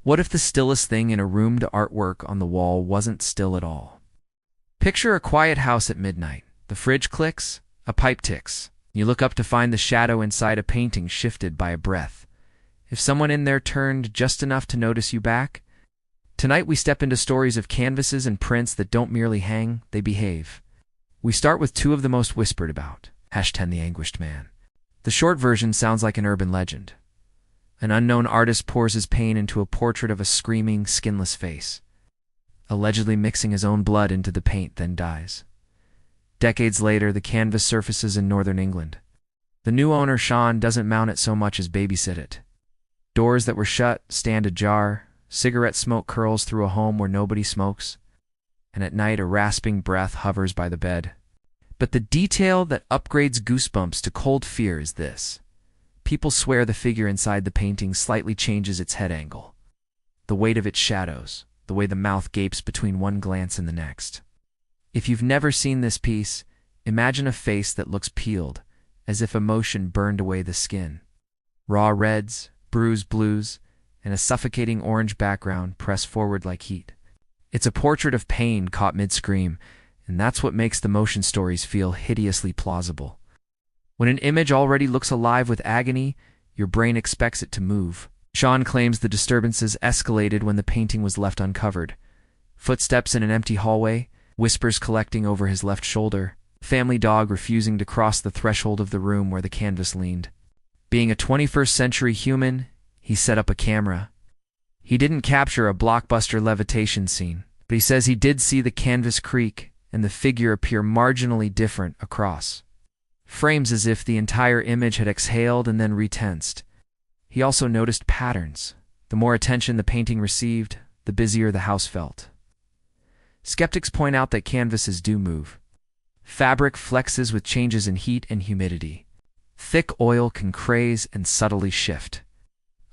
What if the stillest thing in a room to artwork on the wall wasn't still at all? Picture a quiet house at midnight. The fridge clicks, a pipe ticks. You look up to find the shadow inside a painting shifted by a breath. If someone in there turned just enough to notice you back. Tonight we step into stories of canvases and prints that don't merely hang, they behave. We start with two of the most whispered about. #10 The Anguished Man. The short version sounds like an urban legend. An unknown artist pours his pain into a portrait of a screaming, skinless face, allegedly mixing his own blood into the paint, then dies. Decades later, the canvas surfaces in northern England. The new owner, Sean, doesn't mount it so much as babysit it. Doors that were shut stand ajar, cigarette smoke curls through a home where nobody smokes, and at night a rasping breath hovers by the bed. But the detail that upgrades goosebumps to cold fear is this. People swear the figure inside the painting slightly changes its head angle, the weight of its shadows, the way the mouth gapes between one glance and the next. If you've never seen this piece, imagine a face that looks peeled, as if emotion burned away the skin. Raw reds, bruised blues, and a suffocating orange background press forward like heat. It's a portrait of pain caught mid-scream, and that's what makes the motion stories feel hideously plausible. When an image already looks alive with agony, your brain expects it to move. Sean claims the disturbances escalated when the painting was left uncovered. Footsteps in an empty hallway, whispers collecting over his left shoulder, family dog refusing to cross the threshold of the room where the canvas leaned. Being a 21st century human, he set up a camera. He didn't capture a blockbuster levitation scene, but he says he did see the canvas creak and the figure appear marginally different across. Frames as if the entire image had exhaled and then retensed. He also noticed patterns. The more attention the painting received, the busier the house felt. Skeptics point out that canvases do move. Fabric flexes with changes in heat and humidity. Thick oil can craze and subtly shift.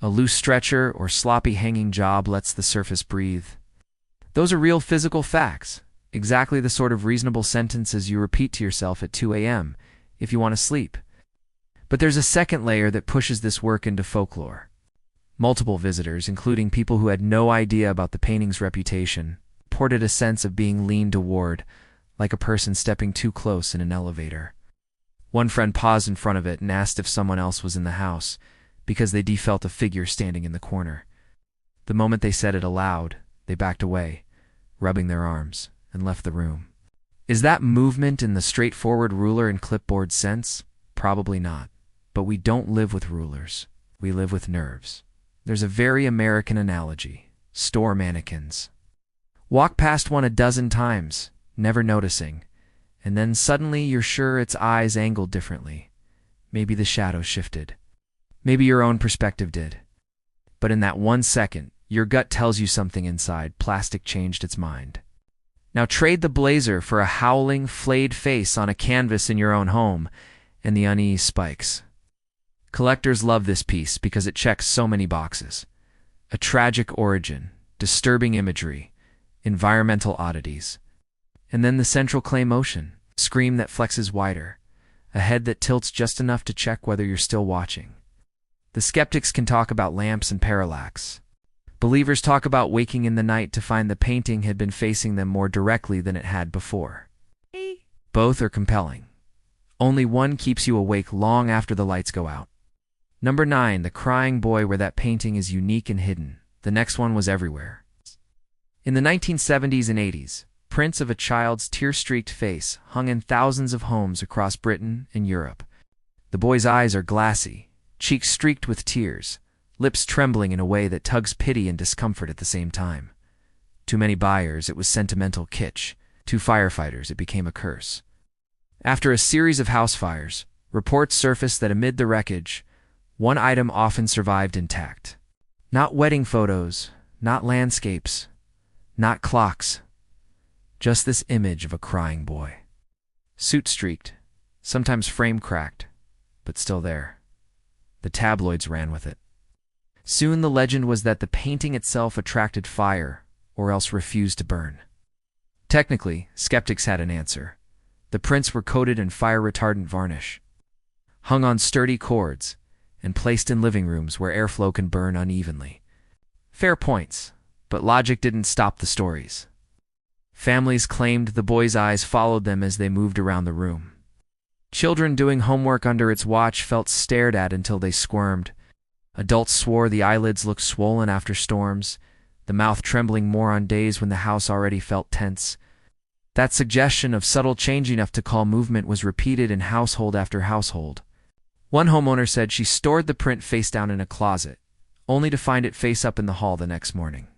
A loose stretcher or sloppy hanging job lets the surface breathe. Those are real physical facts, exactly the sort of reasonable sentences you repeat to yourself at 2 a.m. if you want to sleep. But there's a second layer that pushes this work into folklore. Multiple visitors, including people who had no idea about the painting's reputation, reported a sense of being leaned toward, like a person stepping too close in an elevator. One friend paused in front of it and asked if someone else was in the house, because they felt a figure standing in the corner. The moment they said it aloud, they backed away, rubbing their arms, and left the room. Is that movement in the straightforward ruler and clipboard sense? Probably not. But we don't live with rulers. We live with nerves. There's a very American analogy. Store mannequins. Walk past one a dozen times, never noticing, and then suddenly you're sure its eyes angled differently. Maybe the shadow shifted. Maybe your own perspective did. But in that 1 second, your gut tells you something inside. Plastic changed its mind. Now trade the blazer for a howling, flayed face on a canvas in your own home, and the unease spikes. Collectors love this piece because it checks so many boxes. A tragic origin, disturbing imagery, environmental oddities. And then the central clay motion, scream that flexes wider, a head that tilts just enough to check whether you're still watching. The skeptics can talk about lamps and parallax. Believers talk about waking in the night to find the painting had been facing them more directly than it had before. Both are compelling. Only one keeps you awake long after the lights go out. Number 9, The Crying Boy, where that painting is unique and hidden. The next one was everywhere. In the 1970s and 80s, prints of a child's tear-streaked face hung in thousands of homes across Britain and Europe. The boy's eyes are glassy, cheeks streaked with tears, lips trembling in a way that tugs pity and discomfort at the same time. Too many buyers, it was sentimental kitsch. Too firefighters, it became a curse. After a series of house fires, reports surfaced that amid the wreckage, one item often survived intact. Not wedding photos, not landscapes, not clocks. Just this image of a crying boy. Suit streaked, sometimes frame cracked, but still there. The tabloids ran with it. Soon the legend was that the painting itself attracted fire, or else refused to burn. Technically, skeptics had an answer. The prints were coated in fire-retardant varnish, hung on sturdy cords, and placed in living rooms where airflow can burn unevenly. Fair points, but logic didn't stop the stories. Families claimed the boy's eyes followed them as they moved around the room. Children doing homework under its watch felt stared at until they squirmed. Adults swore the eyelids looked swollen after storms, the mouth trembling more on days when the house already felt tense. That suggestion of subtle change enough to call movement was repeated in household after household. One homeowner said she stored the print face down in a closet, only to find it face up in the hall the next morning.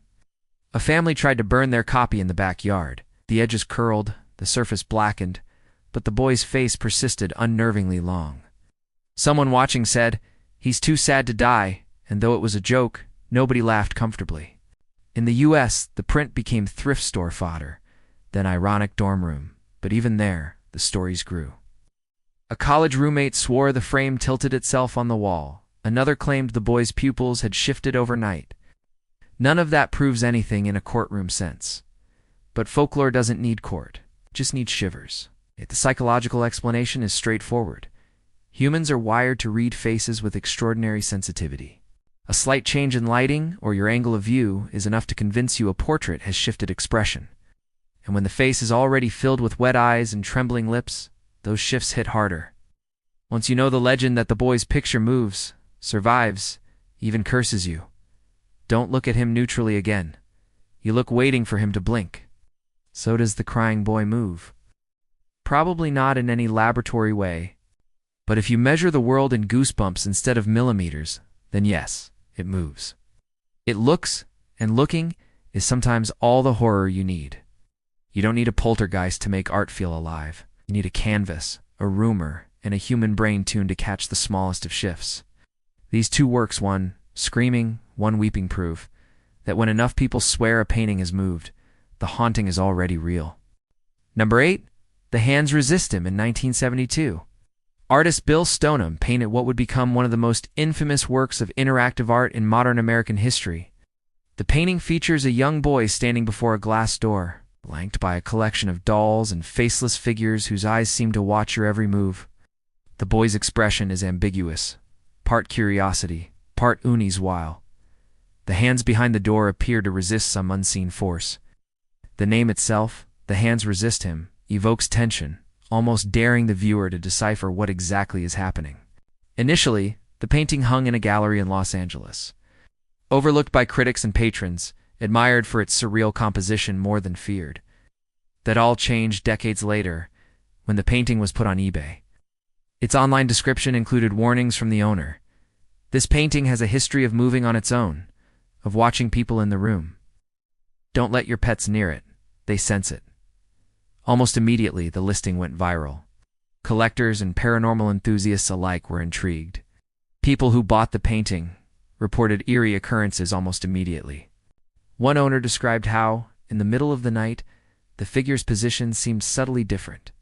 A family tried to burn their copy in the backyard. The edges curled, the surface blackened, but the boy's face persisted unnervingly long. Someone watching said, "He's too sad to die," and though it was a joke, nobody laughed comfortably. In the U.S., the print became thrift store fodder, then ironic dorm room, but even there, the stories grew. A college roommate swore the frame tilted itself on the wall. Another claimed the boy's pupils had shifted overnight. None of that proves anything in a courtroom sense. But folklore doesn't need court, it just needs shivers. The psychological explanation is straightforward. Humans are wired to read faces with extraordinary sensitivity. A slight change in lighting or your angle of view is enough to convince you a portrait has shifted expression. And when the face is already filled with wet eyes and trembling lips, those shifts hit harder. Once you know the legend that the boy's picture moves, survives, even curses you, don't look at him neutrally again. You look waiting for him to blink. So does the crying boy move. Probably not in any laboratory way, but if you measure the world in goosebumps instead of millimeters, then yes, it moves. It looks, and looking is sometimes all the horror you need. You don't need a poltergeist to make art feel alive. You need a canvas, a rumor, and a human brain tuned to catch the smallest of shifts. These two works, one screaming, one weeping, prove that when enough people swear a painting has moved, the haunting is already real. Number 8. The Hands Resist Him in 1972. Artist Bill Stoneham painted what would become one of the most infamous works of interactive art in modern American history. The painting features a young boy standing before a glass door, flanked by a collection of dolls and faceless figures whose eyes seem to watch your every move. The boy's expression is ambiguous, part curiosity, part unease while. The hands behind the door appear to resist some unseen force. The name itself, The Hands Resist Him, evokes tension, almost daring the viewer to decipher what exactly is happening. Initially, the painting hung in a gallery in Los Angeles. Overlooked by critics and patrons, admired for its surreal composition more than feared. That all changed decades later, when the painting was put on eBay. Its online description included warnings from the owner. This painting has a history of moving on its own, of watching people in the room. Don't let your pets near it, they sense it. Almost immediately, the listing went viral. Collectors and paranormal enthusiasts alike were intrigued. People who bought the painting reported eerie occurrences almost immediately. One owner described how, in the middle of the night, the figure's position seemed subtly different.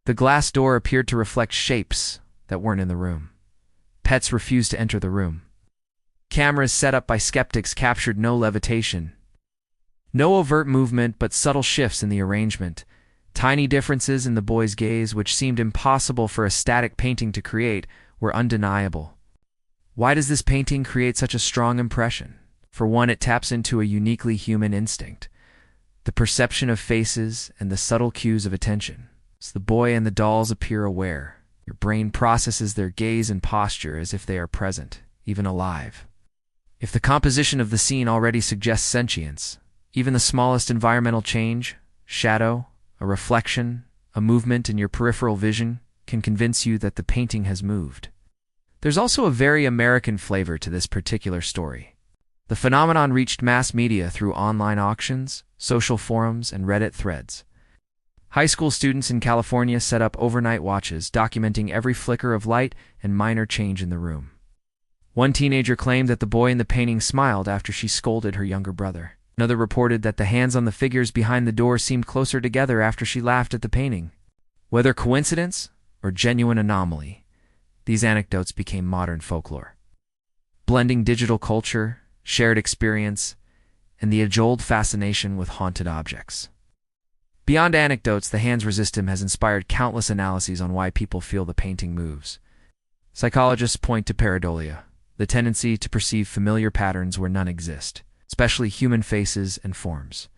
The glass door appeared to reflect shapes that weren't in the room. Pets refused to enter the room. Cameras set up by skeptics captured no levitation. No overt movement, but subtle shifts in the arrangement. Tiny differences in the boy's gaze, which seemed impossible for a static painting to create, were undeniable. Why does this painting create such a strong impression? For one, it taps into a uniquely human instinct, the perception of faces and the subtle cues of attention. As the boy and the dolls appear aware, your brain processes their gaze and posture as if they are present, even alive. If the composition of the scene already suggests sentience, even the smallest environmental change, shadow, a reflection, a movement in your peripheral vision, can convince you that the painting has moved. There's also a very American flavor to this particular story. The phenomenon reached mass media through online auctions, social forums, and Reddit threads. High school students in California set up overnight watches, documenting every flicker of light and minor change in the room. One teenager claimed that the boy in the painting smiled after she scolded her younger brother. Another reported that the hands on the figures behind the door seemed closer together after she laughed at the painting. Whether coincidence or genuine anomaly, these anecdotes became modern folklore. Blending digital culture, shared experience, and the age-old fascination with haunted objects. Beyond anecdotes, The Hands Resist Him has inspired countless analyses on why people feel the painting moves. Psychologists point to pareidolia, the tendency to perceive familiar patterns where none exist, especially human faces and forms.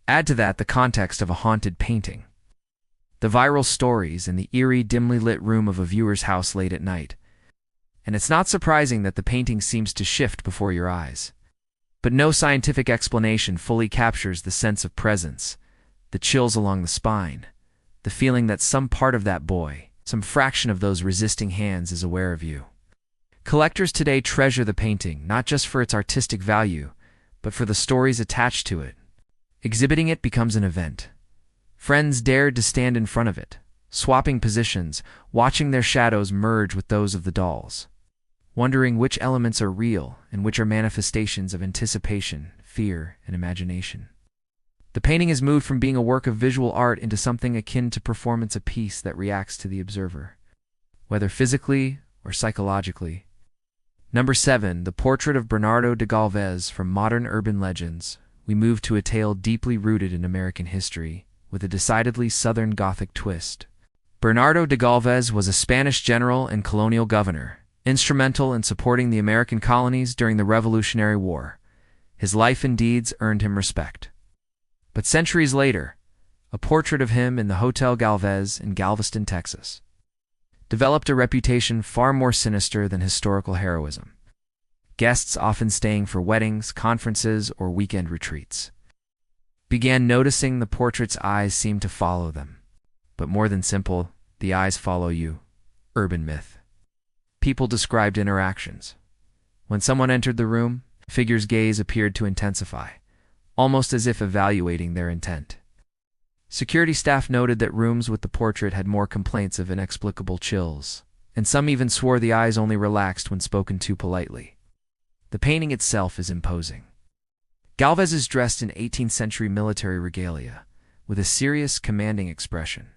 Add to that the context of a haunted painting, the viral stories, and the eerie, dimly lit room of a viewer's house late at night. And it's not surprising that the painting seems to shift before your eyes. But no scientific explanation fully captures the sense of presence, the chills along the spine, the feeling that some part of that boy, some fraction of those resisting hands, is aware of you. Collectors today treasure the painting not just for its artistic value, but for the stories attached to it. Exhibiting it becomes an event. Friends dared to stand in front of it, swapping positions, watching their shadows merge with those of the dolls, wondering which elements are real and which are manifestations of anticipation, fear, and imagination. The painting has moved from being a work of visual art into something akin to performance, a piece that reacts to the observer, whether physically or psychologically. Number 7. The Portrait of Bernardo de Galvez. From modern urban legends, we move to a tale deeply rooted in American history, with a decidedly Southern Gothic twist. Bernardo de Galvez was a Spanish general and colonial governor, instrumental in supporting the American colonies during the Revolutionary War. His life and deeds earned him respect. But centuries later, a portrait of him in the Hotel Galvez in Galveston, Texas, developed a reputation far more sinister than historical heroism. Guests, often staying for weddings, conferences, or weekend retreats, began noticing the portrait's eyes seemed to follow them. But more than simple, the eyes follow you. Urban myth. People described interactions. When someone entered the room, the figure's gaze appeared to intensify, almost as if evaluating their intent. Security staff noted that rooms with the portrait had more complaints of inexplicable chills, and some even swore the eyes only relaxed when spoken to politely. The painting itself is imposing. Galvez is dressed in 18th century military regalia, with a serious, commanding expression.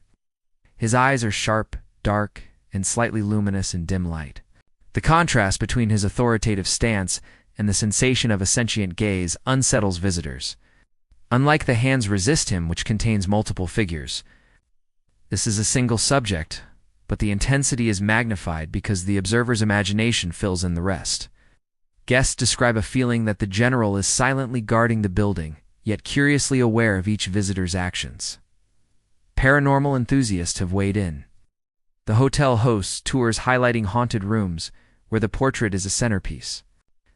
His eyes are sharp, dark, and slightly luminous in dim light. The contrast between his authoritative stance and the sensation of a sentient gaze unsettles visitors. Unlike The Hands Resist Him, which contains multiple figures, this is a single subject, but the intensity is magnified because the observer's imagination fills in the rest. Guests describe a feeling that the general is silently guarding the building, yet curiously aware of each visitor's actions. Paranormal enthusiasts have weighed in. The hotel hosts tours highlighting haunted rooms, where the portrait is a centerpiece.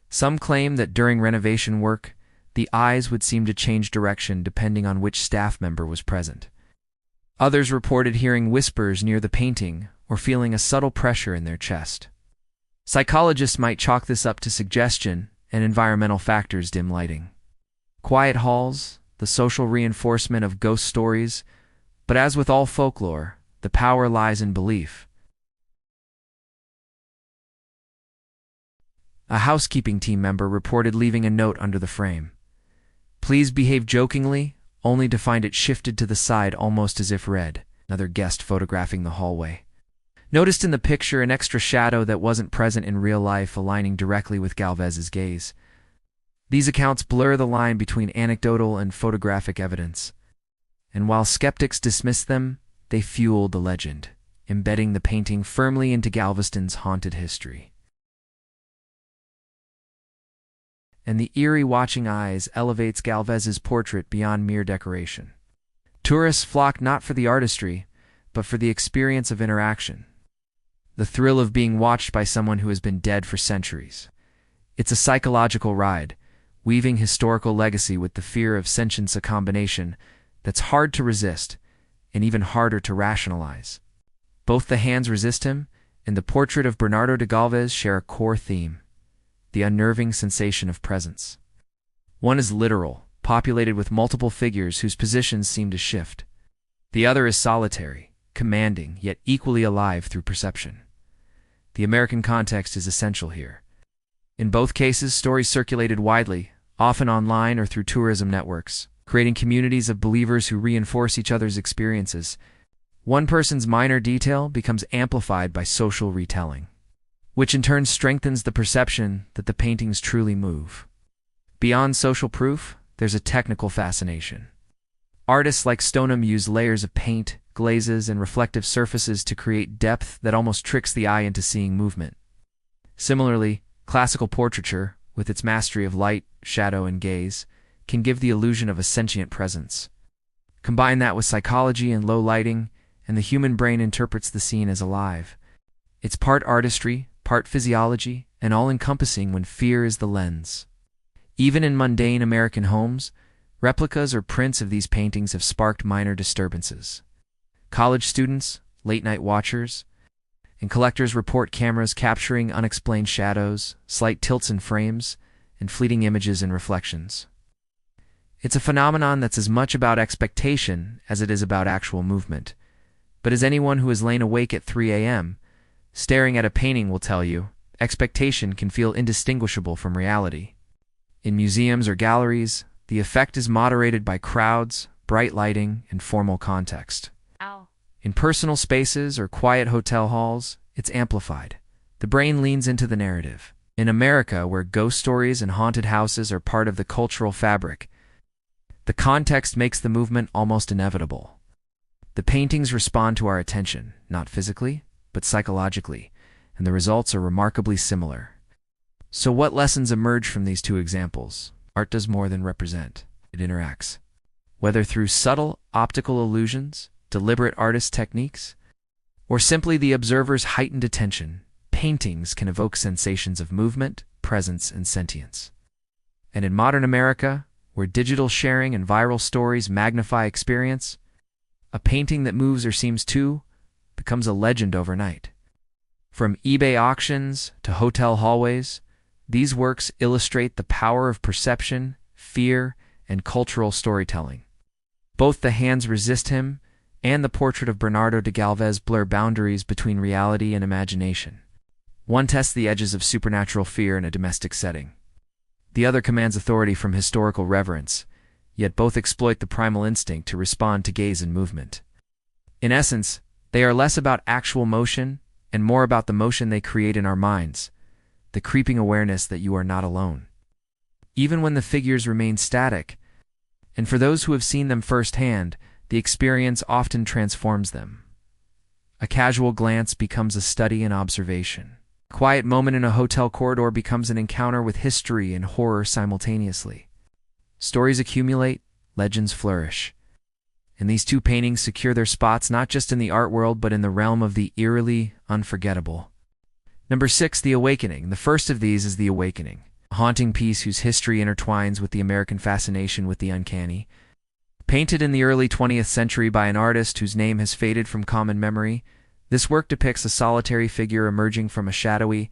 Some claim that during renovation work, the eyes would seem to change direction depending on which staff member was present. Others reported hearing whispers near the painting or feeling a subtle pressure in their chest. Psychologists might chalk this up to suggestion and environmental factors, dim lighting, quiet halls, the social reinforcement of ghost stories, but as with all folklore, the power lies in belief. A housekeeping team member reported leaving a note under the frame. "Please behave jokingly," only to find it shifted to the side almost as if read. Another guest photographing the hallway noticed in the picture an extra shadow that wasn't present in real life, aligning directly with Galvez's gaze. These accounts blur the line between anecdotal and photographic evidence. And while skeptics dismiss them, they fuel the legend, embedding the painting firmly into Galveston's haunted history. And the eerie watching eyes elevates Galvez's portrait beyond mere decoration. Tourists flock not for the artistry, but for the experience of interaction. The thrill of being watched by someone who has been dead for centuries. It's a psychological ride, weaving historical legacy with the fear of sentience, a combination that's hard to resist and even harder to rationalize. Both The Hands Resist Him and the Portrait of Bernardo de Galvez share a core theme: the unnerving sensation of presence. One is literal, populated with multiple figures whose positions seem to shift. The other is solitary, commanding, yet equally alive through perception. The American context is essential here. In both cases, stories circulated widely, often online or through tourism networks, creating communities of believers who reinforce each other's experiences. One person's minor detail becomes amplified by social retelling, which in turn strengthens the perception that the paintings truly move. Beyond social proof, there's a technical fascination. Artists like Stoneham use layers of paint, glazes, and reflective surfaces to create depth that almost tricks the eye into seeing movement. Similarly, classical portraiture, with its mastery of light, shadow, and gaze, can give the illusion of a sentient presence. Combine that with psychology and low lighting, and the human brain interprets the scene as alive. It's part artistry, part physiology, and all-encompassing when fear is the lens. Even in mundane American homes, replicas or prints of these paintings have sparked minor disturbances. College students, late-night watchers, and collectors report cameras capturing unexplained shadows, slight tilts in frames, and fleeting images and reflections. It's a phenomenon that's as much about expectation as it is about actual movement. But as anyone who has lain awake at 3 a.m., staring at a painting will tell you, expectation can feel indistinguishable from reality. In museums or galleries, the effect is moderated by crowds, bright lighting, and formal context. In personal spaces or quiet hotel halls, it's amplified. The brain leans into the narrative. In America, where ghost stories and haunted houses are part of the cultural fabric, the context makes the movement almost inevitable. The paintings respond to our attention, not physically, but psychologically, and the results are remarkably similar. So what lessons emerge from these two examples? Art does more than represent. It interacts. Whether through subtle optical illusions, deliberate artist techniques, or simply the observer's heightened attention, paintings can evoke sensations of movement, presence, and sentience. And in modern America, where digital sharing and viral stories magnify experience, a painting that moves or seems to becomes a legend overnight. From eBay auctions to hotel hallways, these works illustrate the power of perception, fear, and cultural storytelling. Both The Hands Resist Him and the portrait of Bernardo de Galvez blur boundaries between reality and imagination. One tests the edges of supernatural fear in a domestic setting. The other commands authority from historical reverence, yet both exploit the primal instinct to respond to gaze and movement. In essence, they are less about actual motion and more about the motion they create in our minds, the creeping awareness that you are not alone. Even when the figures remain static, and for those who have seen them firsthand, the experience often transforms them. A casual glance becomes a study in observation. A quiet moment in a hotel corridor becomes an encounter with history and horror simultaneously. Stories accumulate, legends flourish. And these two paintings secure their spots not just in the art world but in the realm of the eerily unforgettable. Number 6, The Awakening. The first of these is The Awakening, a haunting piece whose history intertwines with the American fascination with the uncanny. Painted in the early 20th century by an artist whose name has faded from common memory, this work depicts a solitary figure emerging from a shadowy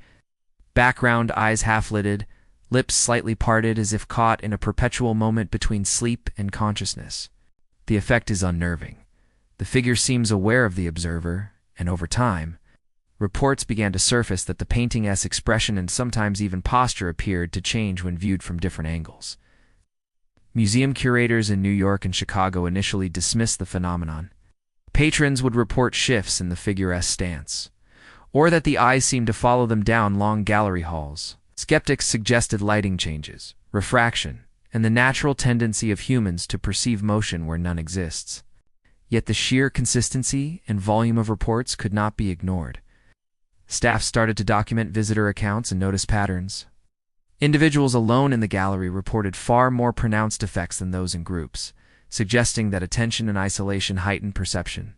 background, eyes half-lidded, lips slightly parted as if caught in a perpetual moment between sleep and consciousness. The effect is unnerving. The figure seems aware of the observer, and over time, reports began to surface that the painting's expression and sometimes even posture appeared to change when viewed from different angles. Museum curators in New York and Chicago initially dismissed the phenomenon. Patrons would report shifts in the figure's stance, or that the eyes seemed to follow them down long gallery halls. Skeptics suggested lighting changes, refraction, and the natural tendency of humans to perceive motion where none exists. Yet the sheer consistency and volume of reports could not be ignored. Staff started to document visitor accounts and notice patterns. Individuals alone in the gallery reported far more pronounced effects than those in groups, suggesting that attention and isolation heightened perception.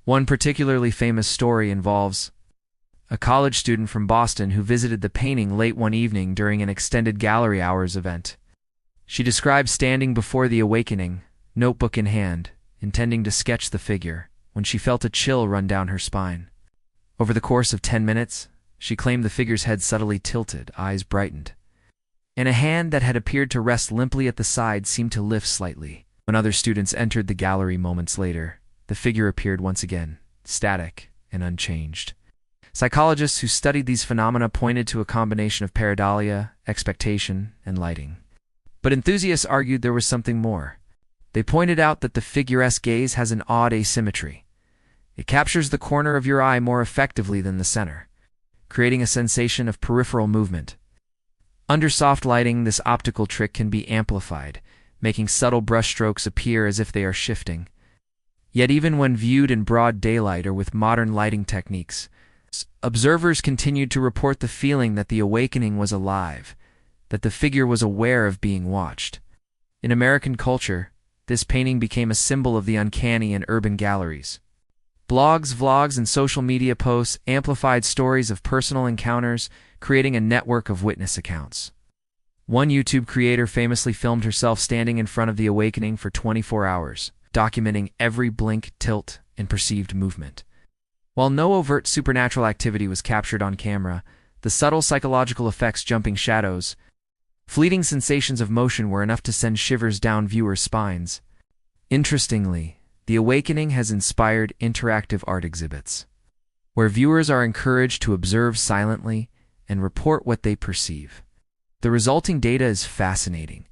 One particularly famous story involves a college student from Boston who visited the painting late one evening during an extended gallery hours event. She described standing before The Awakening, notebook in hand, intending to sketch the figure, when she felt a chill run down her spine. Over the course of 10 minutes, she claimed the figure's head subtly tilted, eyes brightened, and a hand that had appeared to rest limply at the side seemed to lift slightly. When other students entered the gallery moments later, the figure appeared once again, static and unchanged. Psychologists who studied these phenomena pointed to a combination of pareidolia, expectation, and lighting. But enthusiasts argued there was something more. They pointed out that the figure's gaze has an odd asymmetry. It captures the corner of your eye more effectively than the center, creating a sensation of peripheral movement. Under soft lighting, this optical trick can be amplified, making subtle brushstrokes appear as if they are shifting. Yet even when viewed in broad daylight or with modern lighting techniques, observers continued to report the feeling that the awakening was alive, that the figure was aware of being watched. In American culture, this painting became a symbol of the uncanny in urban galleries. Blogs, vlogs, and social media posts amplified stories of personal encounters, creating a network of witness accounts. One YouTube creator famously filmed herself standing in front of the awakening for 24 hours, documenting every blink, tilt, and perceived movement. While no overt supernatural activity was captured on camera, the subtle psychological effects, jumping shadows, fleeting sensations of motion were enough to send shivers down viewers' spines. Interestingly, the awakening has inspired interactive art exhibits, where viewers are encouraged to observe silently and report what they perceive. The resulting data is fascinating.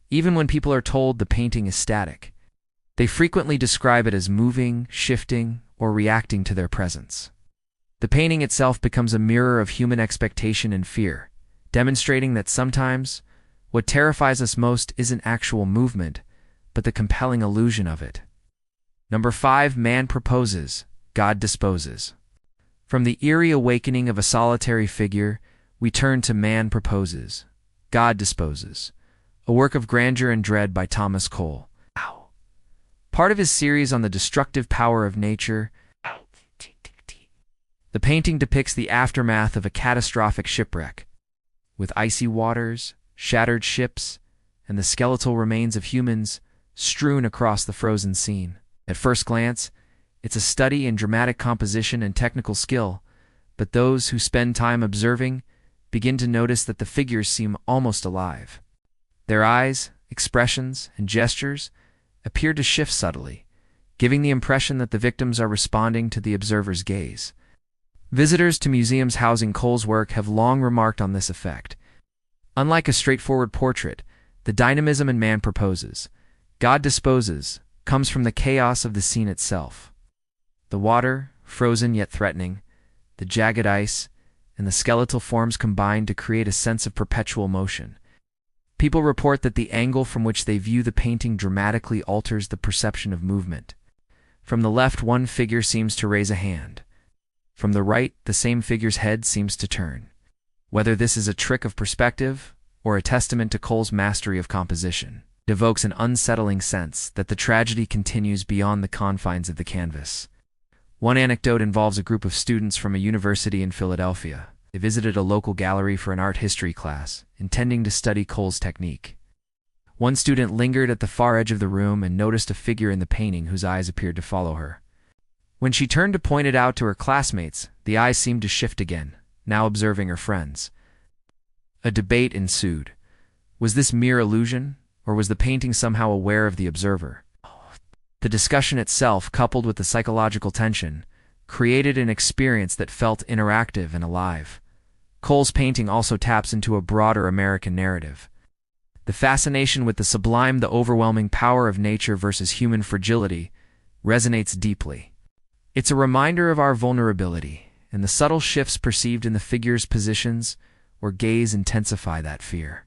Even when people are told the painting is static, they frequently describe it as moving, shifting, or reacting to their presence. The painting itself becomes a mirror of human expectation and fear, demonstrating that sometimes what terrifies us most isn't actual movement, but the compelling illusion of it. Number 5. Man proposes, God disposes. From the eerie awakening of a solitary figure, we turn to Man proposes, God disposes, a work of grandeur and dread by Thomas Cole. Part of his series on the destructive power of nature, the painting depicts the aftermath of a catastrophic shipwreck, with icy waters, shattered ships, and the skeletal remains of humans strewn across the frozen scene. At first glance, it's a study in dramatic composition and technical skill, but those who spend time observing begin to notice that the figures seem almost alive. Their eyes, expressions, and gestures appear to shift subtly, giving the impression that the victims are responding to the observer's gaze. Visitors to museums housing Cole's work have long remarked on this effect. Unlike a straightforward portrait, the dynamism in Man proposes, God disposes comes from the chaos of the scene itself. The water, frozen yet threatening, the jagged ice, and the skeletal forms combine to create a sense of perpetual motion. People report that the angle from which they view the painting dramatically alters the perception of movement. From the left, one figure seems to raise a hand. From the right, the same figure's head seems to turn. Whether this is a trick of perspective or a testament to Cole's mastery of composition, it evokes an unsettling sense that the tragedy continues beyond the confines of the canvas. One anecdote involves a group of students from a university in Philadelphia. They visited a local gallery for an art history class, intending to study Cole's technique. One student lingered at the far edge of the room and noticed a figure in the painting whose eyes appeared to follow her. When she turned to point it out to her classmates, the eyes seemed to shift again, now observing her friends. A debate ensued. Was this mere illusion, or was the painting somehow aware of the observer? The discussion itself, coupled with the psychological tension, created an experience that felt interactive and alive. Cole's painting also taps into a broader American narrative. The fascination with the sublime, the overwhelming power of nature versus human fragility, resonates deeply. It's a reminder of our vulnerability, and the subtle shifts perceived in the figures' positions or gaze intensify that fear.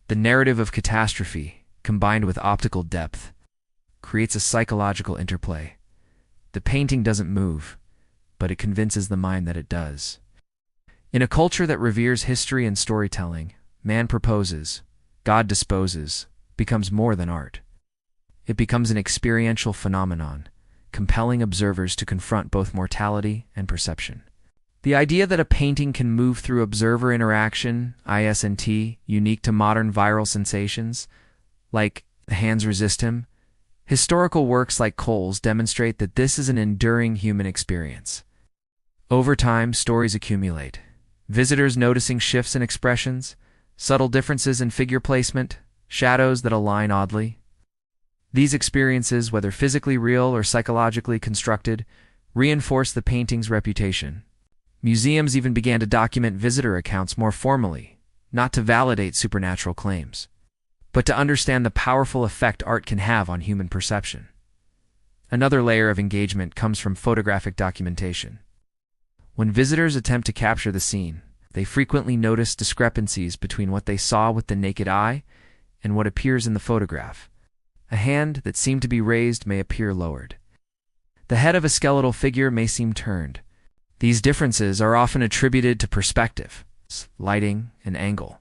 The narrative of catastrophe, combined with optical depth, creates a psychological interplay. The painting doesn't move, but it convinces the mind that it does. In a culture that reveres history and storytelling, Man proposes, God disposes becomes more than art. It becomes an experiential phenomenon, compelling observers to confront both mortality and perception. The idea that a painting can move through observer interaction, ISNT, unique to modern viral sensations, like The Hands Resist Him, historical works like Cole's demonstrate that this is an enduring human experience. Over time, stories accumulate. Visitors noticing shifts in expressions, subtle differences in figure placement, shadows that align oddly. These experiences, whether physically real or psychologically constructed, reinforce the painting's reputation. Museums even began to document visitor accounts more formally, not to validate supernatural claims, but to understand the powerful effect art can have on human perception. Another layer of engagement comes from photographic documentation. When visitors attempt to capture the scene, they frequently notice discrepancies between what they saw with the naked eye and what appears in the photograph. A hand that seemed to be raised may appear lowered. The head of a skeletal figure may seem turned. These differences are often attributed to perspective, lighting, and angle,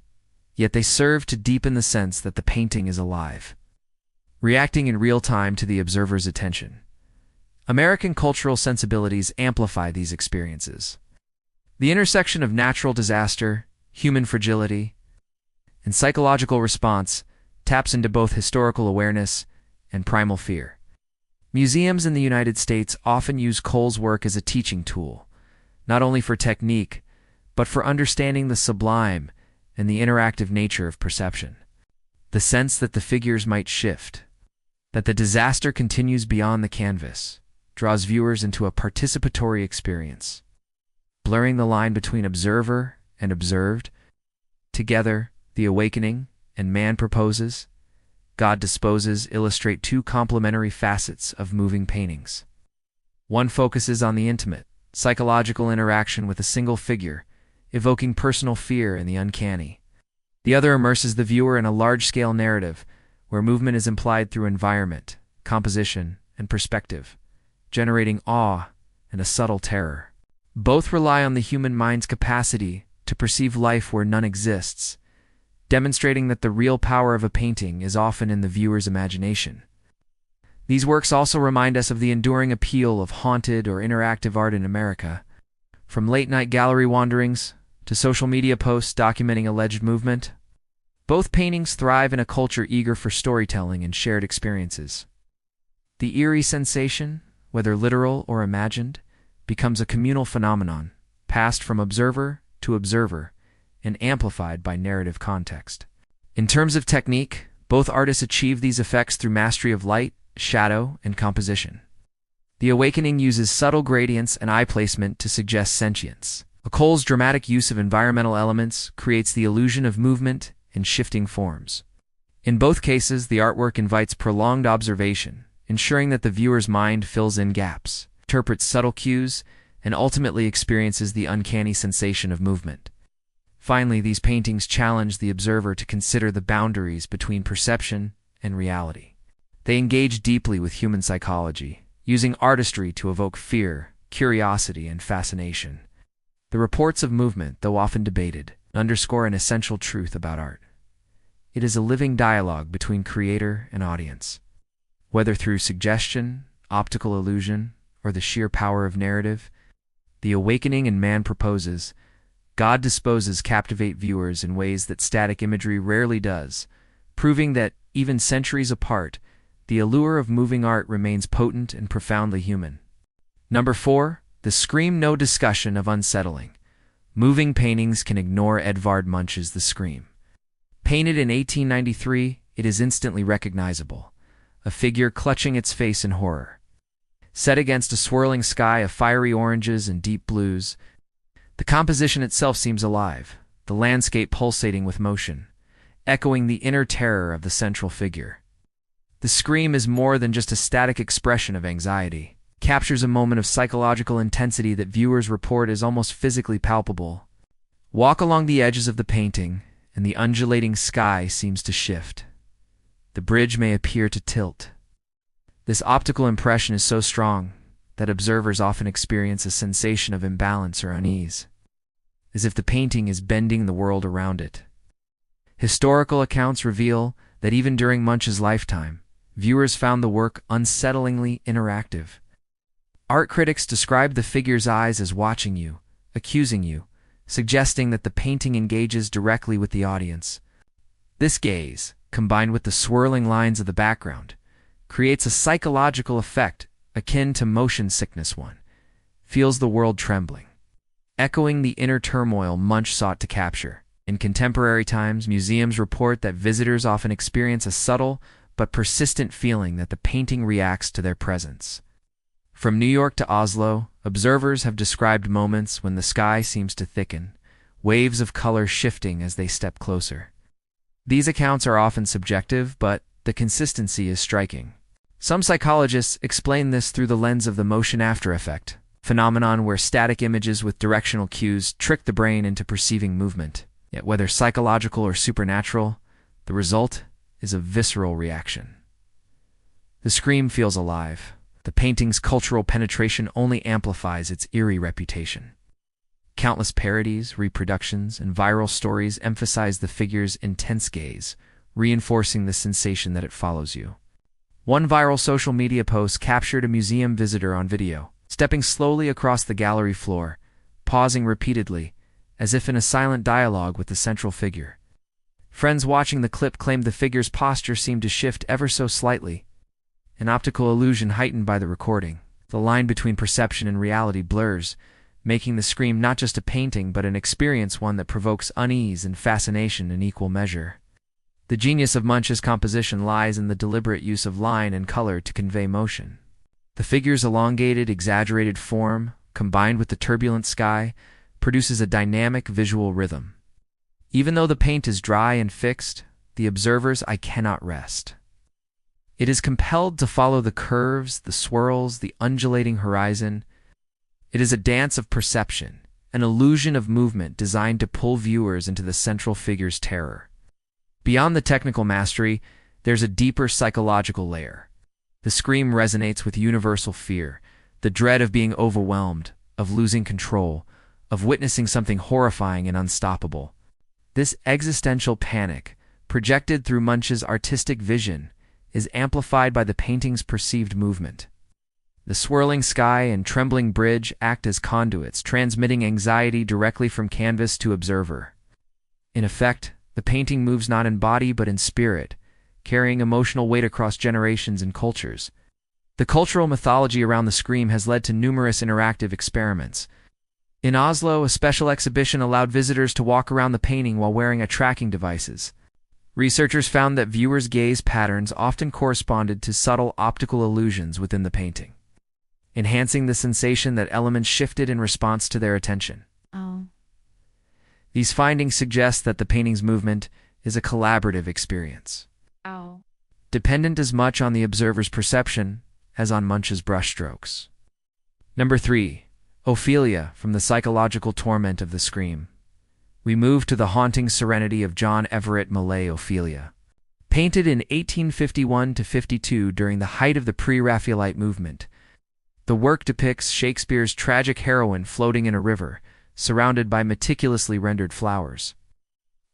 yet they serve to deepen the sense that the painting is alive, reacting in real time to the observer's attention. American cultural sensibilities amplify these experiences. The intersection of natural disaster, human fragility, and psychological response taps into both historical awareness and primal fear. Museums in the United States often use Cole's work as a teaching tool, not only for technique, but for understanding the sublime and the interactive nature of perception. The sense that the figures might shift, that the disaster continues beyond the canvas, draws viewers into a participatory experience, blurring the line between observer and observed. Together, The Awakening and Man Proposes, God Disposes illustrate two complementary facets of moving paintings. One focuses on the intimate, psychological interaction with a single figure, evoking personal fear and the uncanny. The other immerses the viewer in a large-scale narrative where movement is implied through environment, composition, and perspective, generating awe and a subtle terror. Both rely on the human mind's capacity to perceive life where none exists, demonstrating that the real power of a painting is often in the viewer's imagination. These works also remind us of the enduring appeal of haunted or interactive art in America. From late-night gallery wanderings to social media posts documenting alleged movement, both paintings thrive in a culture eager for storytelling and shared experiences. The eerie sensation, whether literal or imagined, becomes a communal phenomenon, passed from observer to observer, and amplified by narrative context. In terms of technique, both artists achieve these effects through mastery of light, shadow, and composition. The Awakening uses subtle gradients and eye placement to suggest sentience. Cole's dramatic use of environmental elements creates the illusion of movement and shifting forms. In both cases, the artwork invites prolonged observation, ensuring that the viewer's mind fills in gaps, interprets subtle cues, and ultimately experiences the uncanny sensation of movement. Finally, these paintings challenge the observer to consider the boundaries between perception and reality. They engage deeply with human psychology, using artistry to evoke fear, curiosity, and fascination. The reports of movement, though often debated, underscore an essential truth about art. It is a living dialogue between creator and audience. Whether through suggestion, optical illusion, or the sheer power of narrative, The Awakening and Man Proposes, God Disposes captivate viewers in ways that static imagery rarely does, proving that, even centuries apart, the allure of moving art remains potent and profoundly human. Number 4. The Scream. No discussion of unsettling. Moving paintings can ignore Edvard Munch's The Scream. Painted in 1893, it is instantly recognizable, a figure clutching its face in horror. Set against a swirling sky of fiery oranges and deep blues, the composition itself seems alive, the landscape pulsating with motion, echoing the inner terror of the central figure. The Scream is more than just a static expression of anxiety. It captures a moment of psychological intensity that viewers report as almost physically palpable. Walk along the edges of the painting, and the undulating sky seems to shift. The bridge may appear to tilt. This optical impression is so strong that observers often experience a sensation of imbalance or unease, as if the painting is bending the world around it. Historical accounts reveal that even during Munch's lifetime, viewers found the work unsettlingly interactive. Art critics describe the figure's eyes as watching you, accusing you, suggesting that the painting engages directly with the audience. This gaze, combined with the swirling lines of the background, creates a psychological effect akin to motion sickness. One feels the world trembling, echoing the inner turmoil Munch sought to capture. In contemporary times, museums report that visitors often experience a subtle but persistent feeling that the painting reacts to their presence. From New York to Oslo, observers have described moments when the sky seems to thicken, waves of color shifting as they step closer. These accounts are often subjective, but the consistency is striking. Some psychologists explain this through the lens of the motion after effect, phenomenon where static images with directional cues trick the brain into perceiving movement. Yet whether psychological or supernatural, the result is a visceral reaction. The scream feels alive. The painting's cultural penetration only amplifies its eerie reputation. Countless parodies, reproductions, and viral stories emphasize the figure's intense gaze, reinforcing the sensation that it follows you. One viral social media post captured a museum visitor on video, stepping slowly across the gallery floor, pausing repeatedly, as if in a silent dialogue with the central figure. Friends watching the clip claimed the figure's posture seemed to shift ever so slightly, an optical illusion heightened by the recording. The line between perception and reality blurs, making the scream not just a painting but an experience, one that provokes unease and fascination in equal measure. The genius of Munch's composition lies in the deliberate use of line and color to convey motion. The figure's elongated, exaggerated form, combined with the turbulent sky, produces a dynamic visual rhythm. Even though the paint is dry and fixed, the observer's eye cannot rest. It is compelled to follow the curves, the swirls, the undulating horizon. It is a dance of perception, an illusion of movement designed to pull viewers into the central figure's terror. Beyond the technical mastery, there's a deeper psychological layer. The scream resonates with universal fear, the dread of being overwhelmed, of losing control, of witnessing something horrifying and unstoppable. This existential panic, projected through Munch's artistic vision, is amplified by the painting's perceived movement. The swirling sky and trembling bridge act as conduits, transmitting anxiety directly from canvas to observer. In effect, the painting moves not in body but in spirit, carrying emotional weight across generations and cultures. The cultural mythology around the scream has led to numerous interactive experiments. In Oslo, a special exhibition allowed visitors to walk around the painting while wearing tracking devices. Researchers found that viewers' gaze patterns often corresponded to subtle optical illusions within the painting, enhancing the sensation that elements shifted in response to their attention. These findings suggest that the painting's movement is a collaborative experience, dependent as much on the observer's perception as on Munch's brushstrokes. Number 3. Ophelia, from the psychological torment of the scream. We move to the haunting serenity of John Everett Millais' Ophelia. Painted in 1851–52 during the height of the pre-Raphaelite movement, the work depicts Shakespeare's tragic heroine floating in a river, surrounded by meticulously rendered flowers.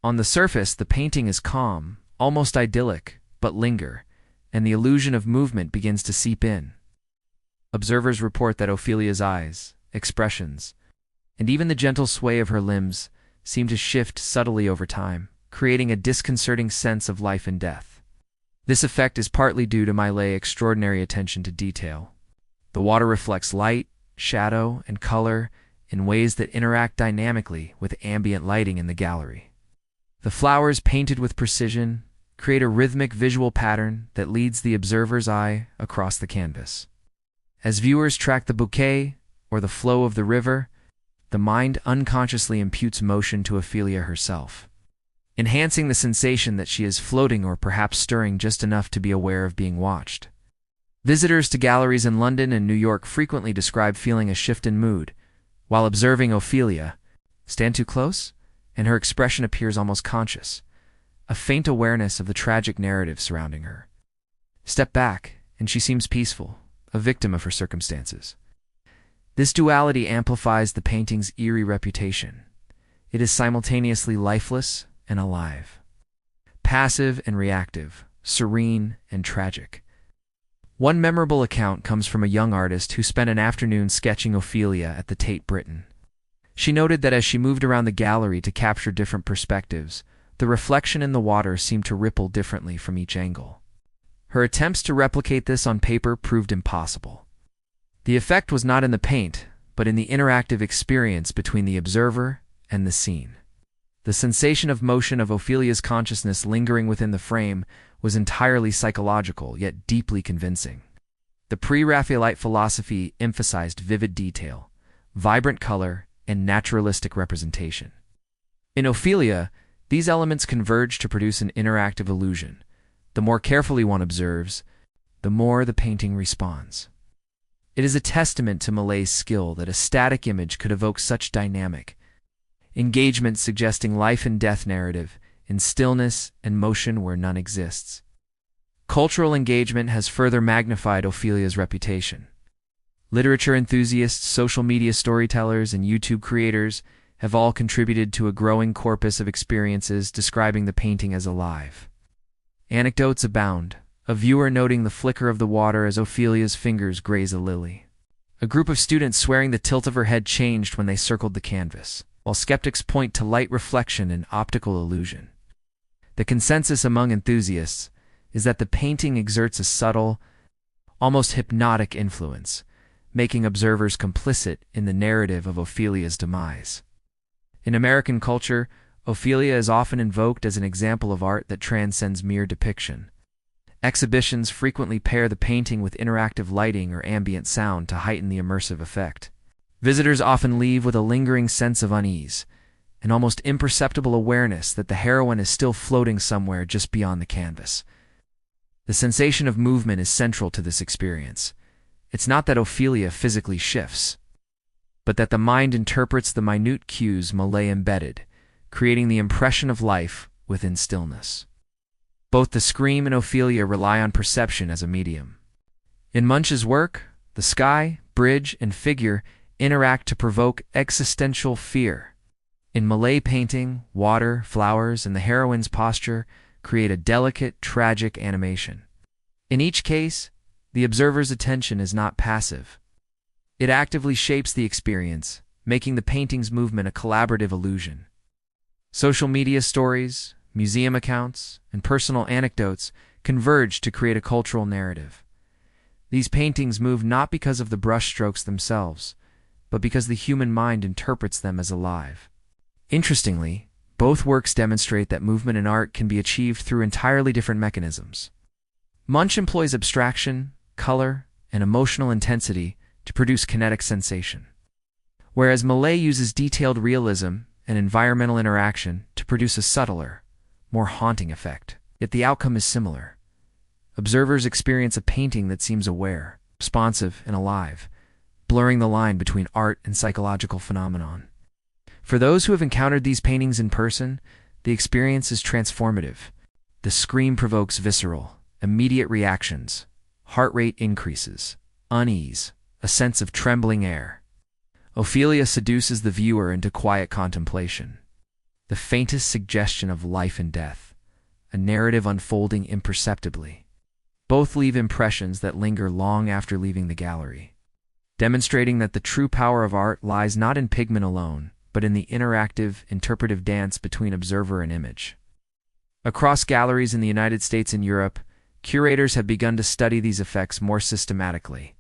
On the surface, the painting is calm, almost idyllic, but linger, and the illusion of movement begins to seep in. Observers report that Ophelia's eyes, expressions, and even the gentle sway of her limbs seem to shift subtly over time, creating a disconcerting sense of life and death. This effect is partly due to Millais' extraordinary attention to detail. The water reflects light, shadow, and color in ways that interact dynamically with ambient lighting in the gallery. The flowers, painted with precision, create a rhythmic visual pattern that leads the observer's eye across the canvas. As viewers track the bouquet or the flow of the river, the mind unconsciously imputes motion to Ophelia herself, enhancing the sensation that she is floating or perhaps stirring just enough to be aware of being watched. Visitors to galleries in London and New York frequently describe feeling a shift in mood while observing Ophelia. Stand too close, and her expression appears almost conscious, a faint awareness of the tragic narrative surrounding her. Step back, and she seems peaceful, a victim of her circumstances. This duality amplifies the painting's eerie reputation. It is simultaneously lifeless and alive, passive and reactive, serene and tragic. One memorable account comes from a young artist who spent an afternoon sketching Ophelia at the Tate Britain. She noted that as she moved around the gallery to capture different perspectives, the reflection in the water seemed to ripple differently from each angle. Her attempts to replicate this on paper proved impossible. The effect was not in the paint, but in the interactive experience between the observer and the scene. The sensation of motion of Ophelia's consciousness lingering within the frame was entirely psychological, yet deeply convincing. The pre-Raphaelite philosophy emphasized vivid detail, vibrant color, and naturalistic representation. In Ophelia, these elements converge to produce an interactive illusion. The more carefully one observes, the more the painting responds. It is a testament to Millais' skill that a static image could evoke such dynamic engagement, suggesting life and death narrative in stillness and motion where none exists. Cultural engagement has further magnified Ophelia's reputation. Literature enthusiasts, social media storytellers, and YouTube creators have all contributed to a growing corpus of experiences describing the painting as alive. Anecdotes abound, a viewer noting the flicker of the water as Ophelia's fingers graze a lily. A group of students swearing the tilt of her head changed when they circled the canvas, while skeptics point to light reflection and optical illusion. The consensus among enthusiasts is that the painting exerts a subtle, almost hypnotic influence, making observers complicit in the narrative of Ophelia's demise. In American culture, Ophelia is often invoked as an example of art that transcends mere depiction. Exhibitions frequently pair the painting with interactive lighting or ambient sound to heighten the immersive effect. Visitors often leave with a lingering sense of unease, an almost imperceptible awareness that the heroine is still floating somewhere just beyond the canvas. The sensation of movement is central to this experience. It's not that Ophelia physically shifts, but that the mind interprets the minute cues Millet embedded, creating the impression of life within stillness. Both the scream and Ophelia rely on perception as a medium. In Munch's work, the sky, bridge, and figure interact to provoke existential fear. In Millet painting, water, flowers, and the heroine's posture create a delicate, tragic animation. In each case, the observer's attention is not passive. It actively shapes the experience, making the painting's movement a collaborative illusion. Social media stories, museum accounts, and personal anecdotes converge to create a cultural narrative. These paintings move not because of the brushstrokes themselves, but because the human mind interprets them as alive. Interestingly, both works demonstrate that movement in art can be achieved through entirely different mechanisms. Munch employs abstraction, color, and emotional intensity to produce kinetic sensation, whereas Millet uses detailed realism and environmental interaction to produce a subtler, more haunting effect. Yet the outcome is similar. Observers experience a painting that seems aware, responsive, and alive, blurring the line between art and psychological phenomenon. For those who have encountered these paintings in person, the experience is transformative. The scream provokes visceral, immediate reactions, heart rate increases, unease, a sense of trembling air. Ophelia seduces the viewer into quiet contemplation. The faintest suggestion of life and death, a narrative unfolding imperceptibly. Both leave impressions that linger long after leaving the gallery, demonstrating that the true power of art lies not in pigment alone, but in the interactive, interpretive dance between observer and image. Across galleries in the United States and Europe, curators have begun to study these effects more systematically.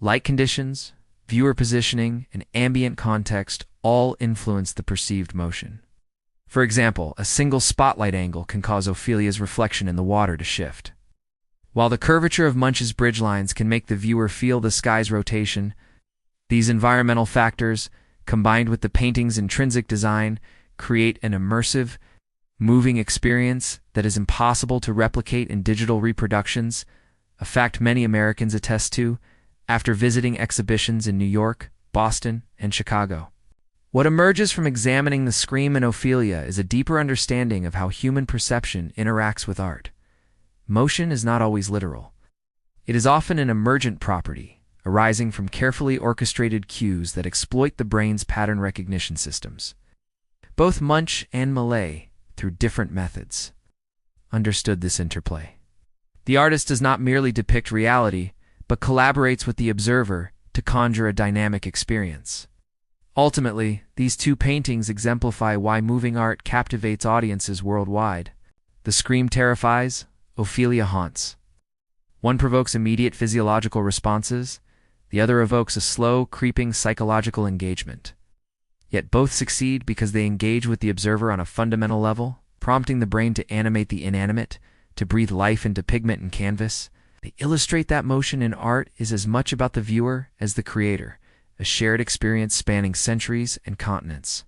Light conditions, viewer positioning, and ambient context all influence the perceived motion. For example, a single spotlight angle can cause Ophelia's reflection in the water to shift. While the curvature of Munch's bridge lines can make the viewer feel the sky's rotation, these environmental factors, combined with the painting's intrinsic design, create an immersive, moving experience that is impossible to replicate in digital reproductions, a fact many Americans attest to after visiting exhibitions in New York, Boston, and Chicago. What emerges from examining the Scream and Ophelia is a deeper understanding of how human perception interacts with art. Motion is not always literal. It is often an emergent property, arising from carefully orchestrated cues that exploit the brain's pattern recognition systems. Both Munch and Millet, through different methods, understood this interplay. The artist does not merely depict reality, but collaborates with the observer to conjure a dynamic experience. Ultimately, these two paintings exemplify why moving art captivates audiences worldwide. The Scream terrifies, Ophelia haunts. One provokes immediate physiological responses, the other evokes a slow, creeping psychological engagement. Yet both succeed because they engage with the observer on a fundamental level, prompting the brain to animate the inanimate, to breathe life into pigment and canvas. They illustrate that motion in art is as much about the viewer as the creator, a shared experience spanning centuries and continents.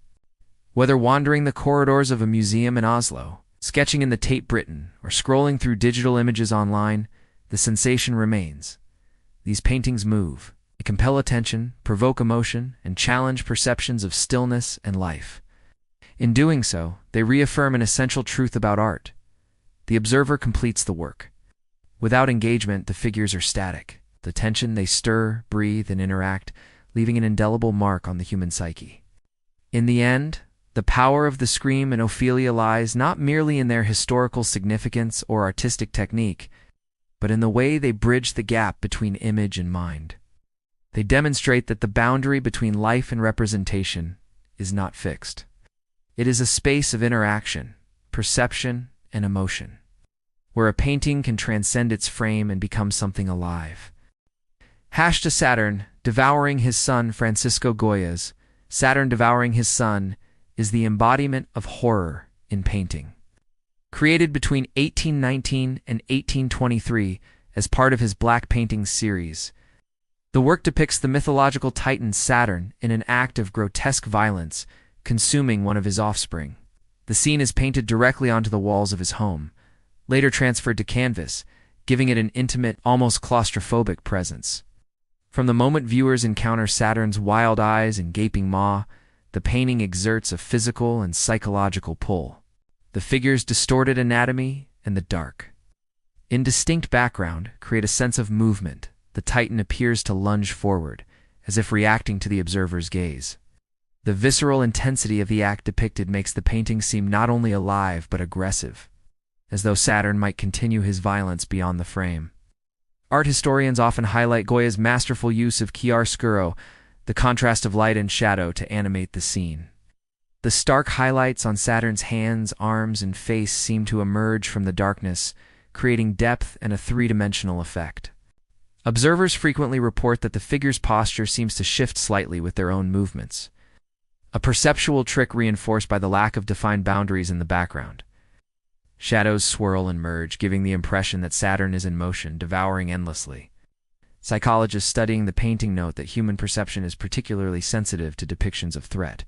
Whether wandering the corridors of a museum in Oslo, sketching in the Tate Britain, or scrolling through digital images online, the sensation remains. These paintings move. They compel attention, provoke emotion, and challenge perceptions of stillness and life. In doing so, they reaffirm an essential truth about art. The observer completes the work. Without engagement, the figures are static. The tension, they stir, breathe, and interact, leaving an indelible mark on the human psyche. In the end, the power of the Scream and Ophelia lies not merely in their historical significance or artistic technique, but in the way they bridge the gap between image and mind. They demonstrate that the boundary between life and representation is not fixed. It is a space of interaction, perception, and emotion, where a painting can transcend its frame and become something alive. # Saturn Devouring His Son. Francisco Goya's Saturn Devouring His Son is the embodiment of horror in painting. Created between 1819 and 1823 as part of his Black Paintings series, the work depicts the mythological titan Saturn in an act of grotesque violence, consuming one of his offspring. The scene is painted directly onto the walls of his home, later transferred to canvas, giving it an intimate, almost claustrophobic presence. From the moment viewers encounter Saturn's wild eyes and gaping maw, the painting exerts a physical and psychological pull. The figure's distorted anatomy and the dark, indistinct background create a sense of movement. The titan appears to lunge forward, as if reacting to the observer's gaze. The visceral intensity of the act depicted makes the painting seem not only alive but aggressive, as though Saturn might continue his violence beyond the frame. Art historians often highlight Goya's masterful use of chiaroscuro, the contrast of light and shadow, to animate the scene. The stark highlights on Saturn's hands, arms, and face seem to emerge from the darkness, creating depth and a three-dimensional effect. Observers frequently report that the figure's posture seems to shift slightly with their own movements, a perceptual trick reinforced by the lack of defined boundaries in the background. Shadows swirl and merge, giving the impression that Saturn is in motion, devouring endlessly. Psychologists studying the painting note that human perception is particularly sensitive to depictions of threat.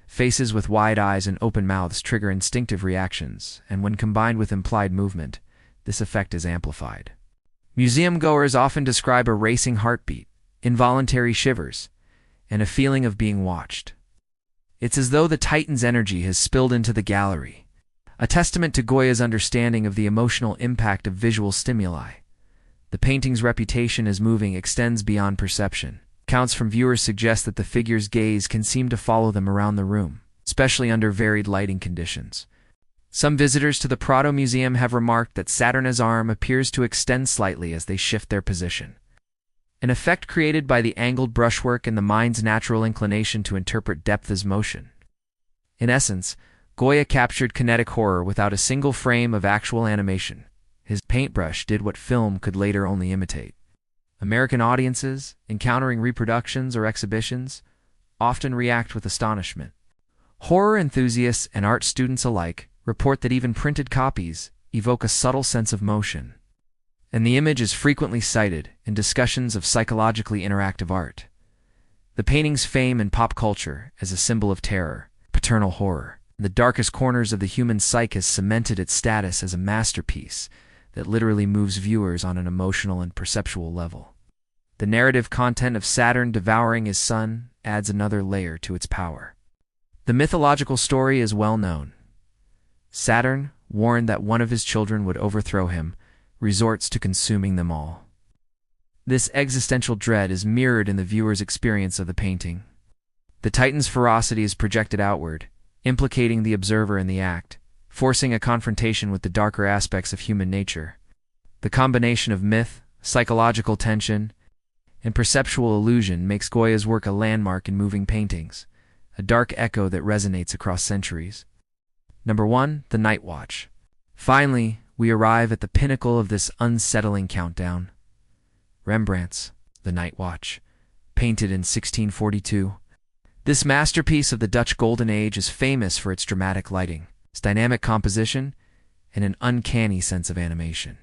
Faces with wide eyes and open mouths trigger instinctive reactions, and when combined with implied movement, this effect is amplified. Museum goers often describe a racing heartbeat, involuntary shivers, and a feeling of being watched. It's as though the titan's energy has spilled into the gallery, a testament to Goya's understanding of the emotional impact of visual stimuli. The painting's reputation as moving extends beyond perception. Accounts from viewers suggest that the figure's gaze can seem to follow them around the room, especially under varied lighting conditions. Some visitors to the Prado Museum have remarked that Saturn's arm appears to extend slightly as they shift their position, an effect created by the angled brushwork and the mind's natural inclination to interpret depth as motion. In essence, Goya captured kinetic horror without a single frame of actual animation. His paintbrush did what film could later only imitate. American audiences, encountering reproductions or exhibitions, often react with astonishment. Horror enthusiasts and art students alike report that even printed copies evoke a subtle sense of motion, and the image is frequently cited in discussions of psychologically interactive art. The painting's fame in pop culture as a symbol of terror, paternal horror, in the darkest corners of the human psyche has cemented its status as a masterpiece that literally moves viewers on an emotional and perceptual level. The narrative content of Saturn Devouring His Son adds another layer to its power. The mythological story is well known. Saturn, warned that one of his children would overthrow him, resorts to consuming them all. This existential dread is mirrored in the viewer's experience of the painting. The titan's ferocity is projected outward, implicating the observer in the act, forcing a confrontation with the darker aspects of human nature. The combination of myth, psychological tension, and perceptual illusion makes Goya's work a landmark in moving paintings, a dark echo that resonates across centuries. Number 1. The Night Watch. Finally, we arrive at the pinnacle of this unsettling countdown. Rembrandt's The Night Watch, painted in 1642. This masterpiece of the Dutch Golden Age is famous for its dramatic lighting, its dynamic composition, and an uncanny sense of animation.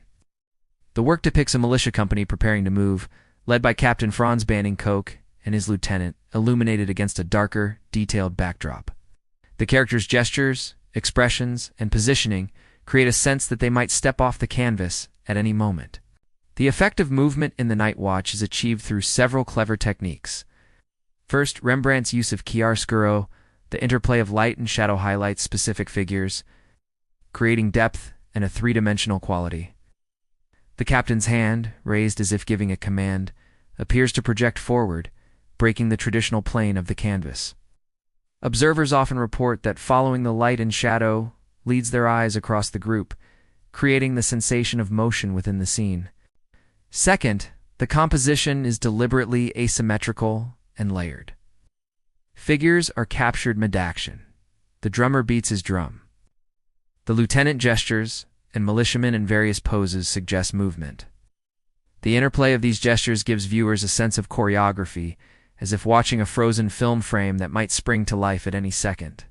The work depicts a militia company preparing to move, led by Captain Franz Banning Koch and his lieutenant, illuminated against a darker, detailed backdrop. The characters' gestures, expressions, and positioning create a sense that they might step off the canvas at any moment. The effect of movement in The Night Watch is achieved through several clever techniques. First, Rembrandt's use of chiaroscuro, the interplay of light and shadow highlights specific figures, creating depth and a three-dimensional quality. The captain's hand, raised as if giving a command, appears to project forward, breaking the traditional plane of the canvas. Observers often report that following the light and shadow leads their eyes across the group, creating the sensation of motion within the scene. Second, the composition is deliberately asymmetrical and layered. Figures are captured mid-action. The drummer beats his drum. The lieutenant gestures, and militiamen in various poses suggest movement. The interplay of these gestures gives viewers a sense of choreography, as if watching a frozen film frame that might spring to life at any second.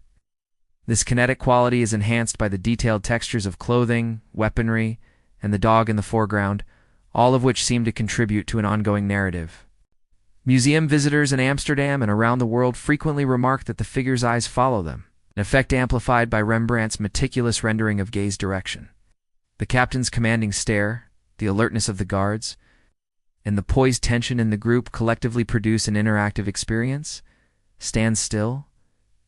This kinetic quality is enhanced by the detailed textures of clothing, weaponry, and the dog in the foreground, all of which seem to contribute to an ongoing narrative. Museum visitors in Amsterdam and around the world frequently remark that the figure's eyes follow them, an effect amplified by Rembrandt's meticulous rendering of gaze direction. The captain's commanding stare, the alertness of the guards, and the poised tension in the group collectively produce an interactive experience. Stand still,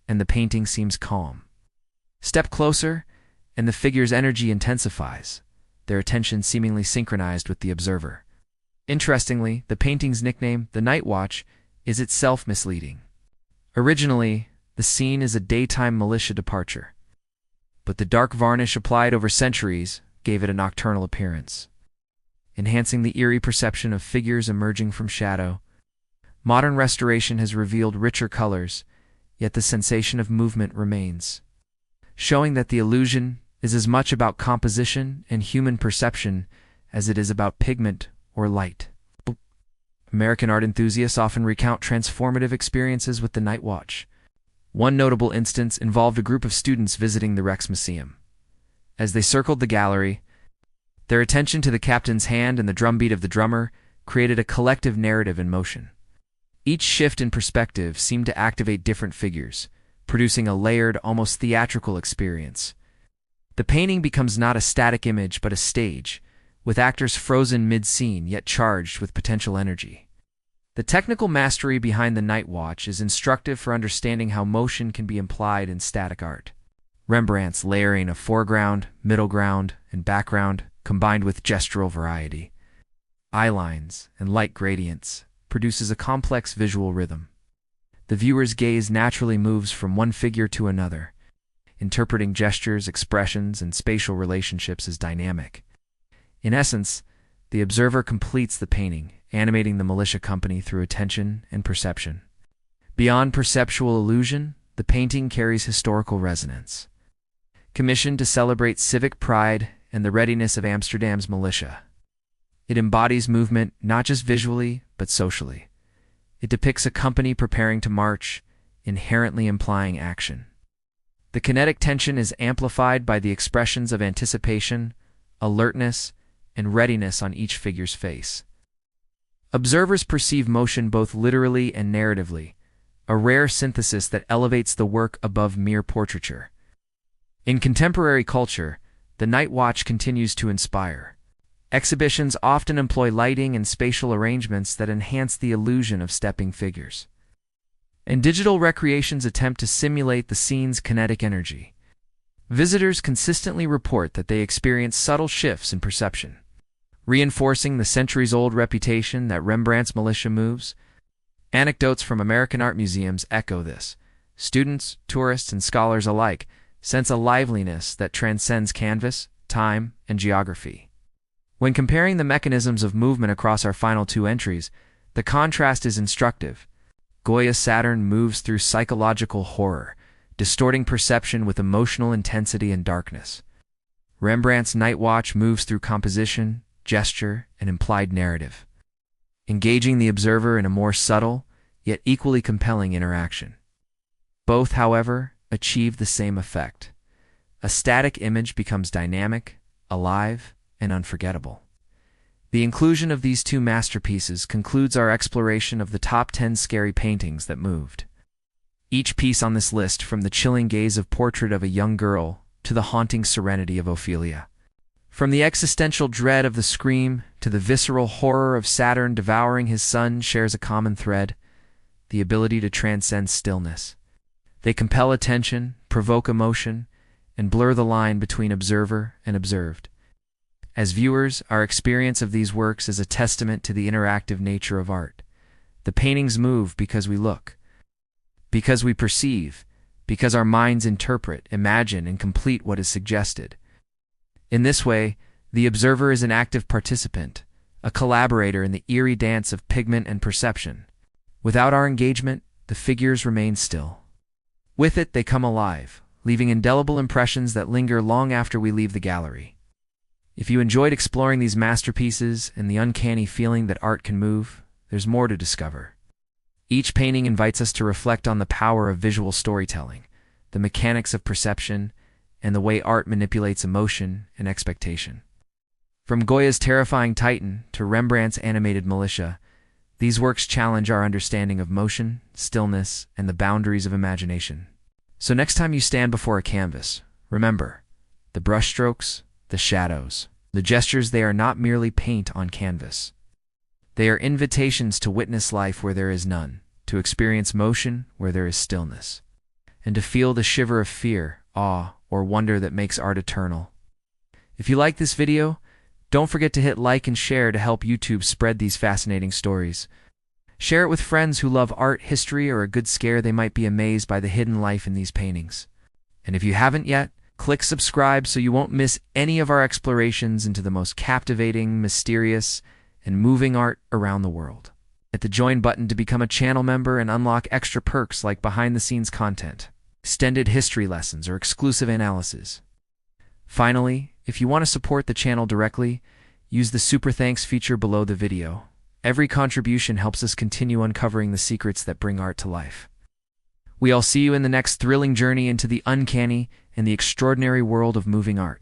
and the painting seems calm. Step closer, and the figure's energy intensifies, their attention seemingly synchronized with the observer. Interestingly, the painting's nickname, the Night Watch, is itself misleading. Originally, the scene is a daytime militia departure, but the dark varnish applied over centuries gave it a nocturnal appearance, enhancing the eerie perception of figures emerging from shadow. Modern restoration has revealed richer colors, yet the sensation of movement remains, showing that the illusion is as much about composition and human perception as it is about pigment or light. American art enthusiasts often recount transformative experiences with the Night Watch. One notable instance involved a group of students visiting the Rijksmuseum. As they circled the gallery, their attention to the captain's hand and the drumbeat of the drummer created a collective narrative in motion. Each shift in perspective seemed to activate different figures, producing a layered, almost theatrical experience. The painting becomes not a static image but a stage, with actors frozen mid-scene yet charged with potential energy. The technical mastery behind the Night Watch is instructive for understanding how motion can be implied in static art. Rembrandt's layering of foreground, middle ground, and background, combined with gestural variety, eye lines, and light gradients, produces a complex visual rhythm. The viewer's gaze naturally moves from one figure to another, interpreting gestures, expressions, and spatial relationships as dynamic. In essence, the observer completes the painting, animating the militia company through attention and perception. Beyond perceptual illusion, the painting carries historical resonance. Commissioned to celebrate civic pride and the readiness of Amsterdam's militia, it embodies movement not just visually, but socially. It depicts a company preparing to march, inherently implying action. The kinetic tension is amplified by the expressions of anticipation, alertness, and readiness on each figure's face. Observers perceive motion both literally and narratively, a rare synthesis that elevates the work above mere portraiture. In contemporary culture, the Night Watch continues to inspire. Exhibitions often employ lighting and spatial arrangements that enhance the illusion of stepping figures, and digital recreations attempt to simulate the scene's kinetic energy. Visitors consistently report that they experience subtle shifts in perception, reinforcing the centuries-old reputation that Rembrandt's militia moves. Anecdotes from American art museums echo this. Students, tourists, and scholars alike sense a liveliness that transcends canvas, time, and geography. When comparing the mechanisms of movement across our final two entries, the contrast is instructive. Goya's Saturn moves through psychological horror, distorting perception with emotional intensity and darkness. Rembrandt's Night Watch moves through composition, gesture, and implied narrative, engaging the observer in a more subtle, yet equally compelling interaction. Both, however, achieve the same effect. A static image becomes dynamic, alive, and unforgettable. The inclusion of these two masterpieces concludes our exploration of the top 10 scary paintings that moved. Each piece on this list, from the chilling gaze of Portrait of a Young Girl to the haunting serenity of Ophelia, from the existential dread of The Scream to the visceral horror of Saturn Devouring His Son, shares a common thread: the ability to transcend stillness. They compel attention, provoke emotion, and blur the line between observer and observed. As viewers, our experience of these works is a testament to the interactive nature of art. The paintings move because we look, because we perceive, because our minds interpret, imagine, and complete what is suggested. In this way, the observer is an active participant, a collaborator in the eerie dance of pigment and perception. Without our engagement, the figures remain still. With it, they come alive, leaving indelible impressions that linger long after we leave the gallery. If you enjoyed exploring these masterpieces and the uncanny feeling that art can move, there's more to discover. Each painting invites us to reflect on the power of visual storytelling, the mechanics of perception, and the way art manipulates emotion and expectation. From Goya's terrifying Titan to Rembrandt's animated Militia, these works challenge our understanding of motion, stillness, and the boundaries of imagination. So next time you stand before a canvas, remember, the brushstrokes, the shadows, the gestures, they are not merely paint on canvas. They are invitations to witness life where there is none, to experience motion where there is stillness, and to feel the shiver of fear, awe, or wonder that makes art eternal. If you like this video, don't forget to hit like and share to help YouTube spread these fascinating stories. Share it with friends who love art, history, or a good scare. They might be amazed by the hidden life in these paintings. And if you haven't yet, click subscribe so you won't miss any of our explorations into the most captivating, mysterious, and moving art around the world. Hit the join button to become a channel member and unlock extra perks like behind-the-scenes content, extended history lessons, or exclusive analysis. Finally, if you want to support the channel directly, use the Super Thanks feature below the video. Every contribution helps us continue uncovering the secrets that bring art to life. We'll see you in the next thrilling journey into the uncanny and the extraordinary world of moving art.